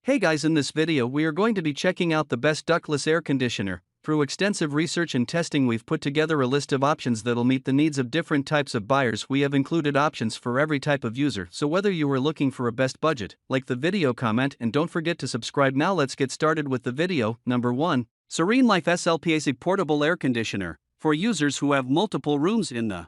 Hey guys, in this video we are going to be checking out the best ductless air conditioner. Through extensive research and testing we've put together a list of options that'll meet the needs of different types of buyers. We have included options for every type of user, so whether you are looking for a best budget, like the video, comment, and don't forget to subscribe. Now let's get started with the video. Number 1. SereneLife SLPAC Portable Air Conditioner, for users who have multiple rooms in the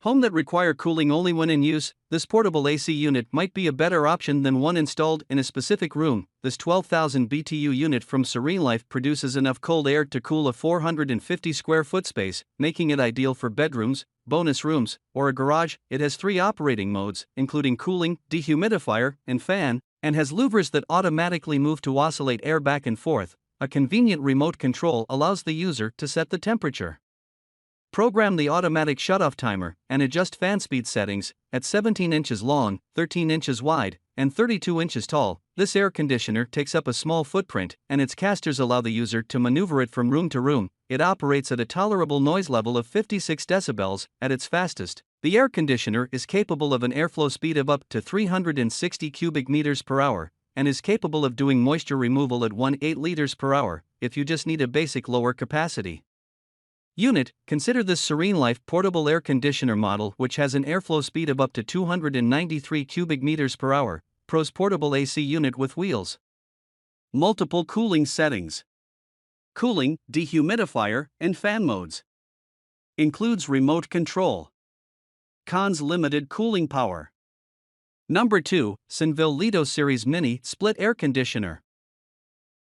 home that require cooling only when in use. This portable AC unit might be a better option than one installed in a specific room. This 12,000 BTU unit from SereneLife produces enough cold air to cool a 450 square foot space, making it ideal for bedrooms, bonus rooms, or a garage. It has 3 operating modes, including cooling, dehumidifier, and fan, and has louvers that automatically move to oscillate air back and forth. A convenient remote control allows the user to set the temperature, program the automatic shutoff timer, and adjust fan speed settings. At 17 inches long, 13 inches wide, and 32 inches tall, this air conditioner takes up a small footprint, and its casters allow the user to maneuver it from room to room. It operates at a tolerable noise level of 56 decibels. At its fastest, the air conditioner is capable of an airflow speed of up to 360 cubic meters per hour, and is capable of doing moisture removal at 1.8 liters per hour, if you just need a basic lower capacity unit. Consider this SereneLife portable air conditioner model, which has an airflow speed of up to 293 cubic meters per hour. Pros: portable AC unit with wheels, multiple cooling settings, cooling, dehumidifier, and fan modes. Includes remote control. Cons: limited cooling power. Number 2, Synvil Lido Series Mini Split Air Conditioner.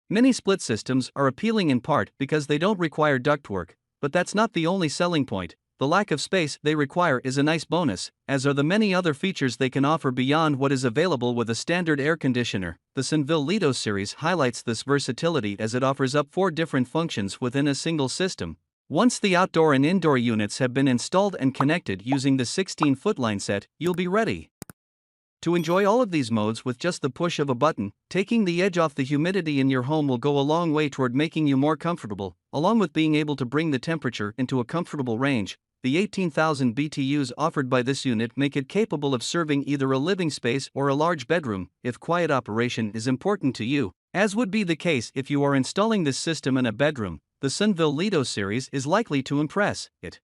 Mini split systems are appealing in part because they don't require ductwork, but that's not the only selling point. The lack of space they require is a nice bonus, as are the many other features they can offer beyond what is available with a standard air conditioner. The Synvil Lido series highlights this versatility as it offers up 4 different functions within a single system. Once the outdoor and indoor units have been installed and connected using the 16-foot line set, you'll be ready to enjoy all of these modes with just the push of a button. Taking the edge off the humidity in your home will go a long way toward making you more comfortable, along with being able to bring the temperature into a comfortable range. The 18,000 BTUs offered by this unit make it capable of serving either a living space or a large bedroom, if quiet operation is important to you, as would be the case if you are installing this system in a bedroom. The Synvil Lido series is likely to impress. It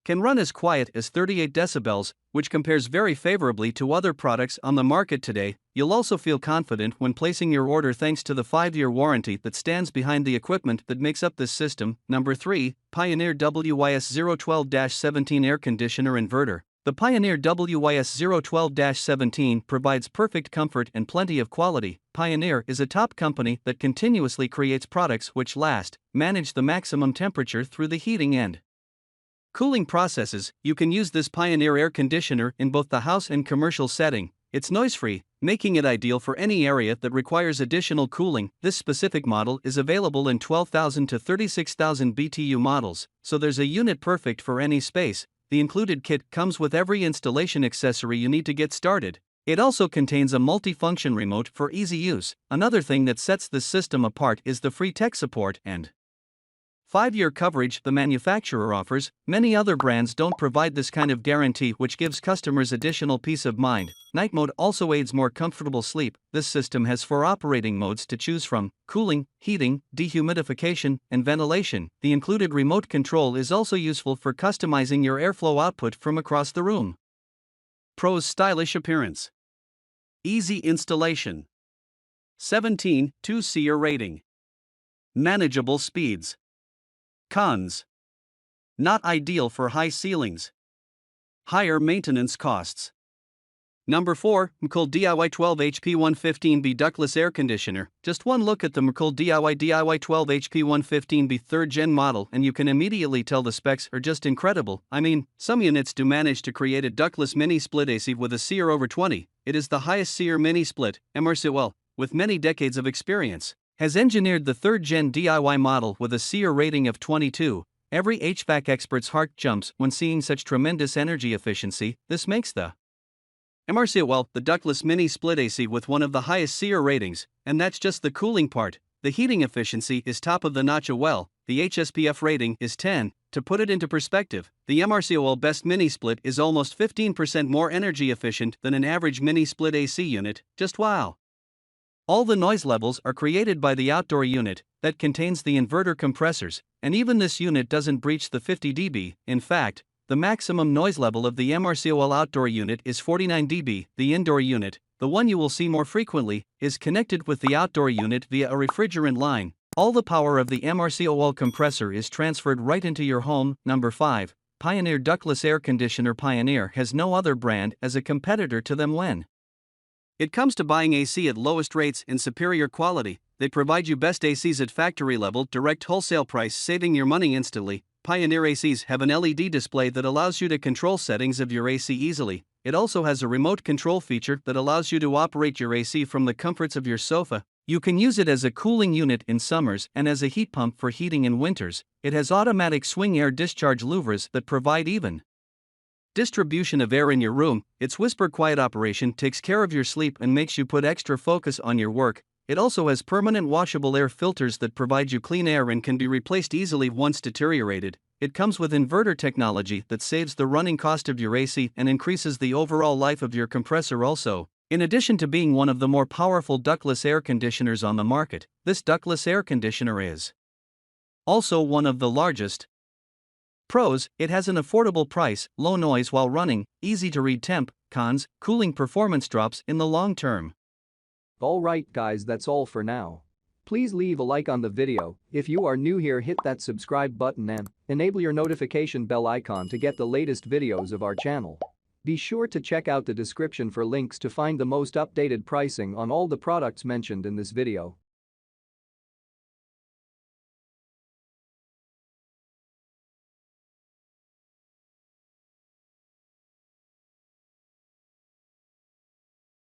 can run as quiet as 38 decibels, which compares very favorably to other products on the market today. You'll also feel confident when placing your order thanks to the 5-year warranty that stands behind the equipment that makes up this system. Number 3, Pioneer WYS 012-17 Air Conditioner Inverter. The Pioneer WYS 012-17 provides perfect comfort and plenty of quality. Pioneer is a top company that continuously creates products which last, manage the maximum temperature through the heating and cooling processes. You can use this Pioneer air conditioner in both the house and commercial setting. It's noise-free, making it ideal for any area that requires additional cooling. This specific model is available in 12,000 to 36,000 BTU models, so there's a unit perfect for any space. The included kit comes with every installation accessory you need to get started. It also contains a multi-function remote for easy use. Another thing that sets this system apart is the free tech support and 5-year coverage the manufacturer offers. Many other brands don't provide this kind of guarantee, which gives customers additional peace of mind. Night mode also aids more comfortable sleep. This system has 4 operating modes to choose from: cooling, heating, dehumidification, and ventilation. The included remote control is also useful for customizing your airflow output from across the room. Pros: stylish appearance, easy installation, 17.2 SEER rating, manageable speeds. Cons: not ideal for high ceilings, higher maintenance costs. Number 4, MERCK DIY 12 HP 115B Ductless Air Conditioner. Just one look at the MERCK DIY 12 HP 115B 3rd Gen model and you can immediately tell the specs are just incredible. I mean, some units do manage to create a ductless mini split AC with a SEER over 20. It is the highest SEER mini split, MERCK, with many decades of experience, has engineered the 3rd Gen DIY model with a SEER rating of 22. Every HVAC expert's heart jumps when seeing such tremendous energy efficiency. This makes the MERCK, the ductless mini split AC with one of the highest SEER ratings, and that's just the cooling part. The heating efficiency is top of the notch. The HSPF rating is 10. To put it into perspective, the MERCK Best Mini Split is almost 15% more energy efficient than an average mini split AC unit. Just wow! All the noise levels are created by the outdoor unit that contains the inverter compressors, and even this unit doesn't breach the 50 dB. In fact, the maximum noise level of the MERCK outdoor unit is 49 dB. The indoor unit, the one you will see more frequently, is connected with the outdoor unit via a refrigerant line. All the power of the MERCK compressor is transferred right into your home. Number 5. Pioneer Ductless Air Conditioner. Pioneer has no other brand as a competitor to them when it comes to buying AC at lowest rates and superior quality. They provide you best ACs at factory level, direct wholesale price, saving your money instantly. Pioneer ACs have an LED display that allows you to control settings of your AC easily. It also has a remote control feature that allows you to operate your AC from the comforts of your sofa. You can use it as a cooling unit in summers and as a heat pump for heating in winters. It has automatic swing air discharge louvers that provide even distribution of air in your room. Its whisper quiet operation takes care of your sleep and makes you put extra focus on your work. It also has permanent washable air filters that provide you clean air and can be replaced easily once deteriorated. It comes with inverter technology that saves the running cost of your AC and increases the overall life of your compressor also. In addition to being one of the more powerful ductless air conditioners on the market, this ductless air conditioner is also one of the largest. Pros: it has an affordable price, low noise while running, easy to read temp. Cons: cooling performance drops in the long term. Alright guys, that's all for now. Please leave a like on the video. If you are new here, hit that subscribe button and enable your notification bell icon to get the latest videos of our channel. Be sure to check out the description for links to find the most updated pricing on all the products mentioned in this video.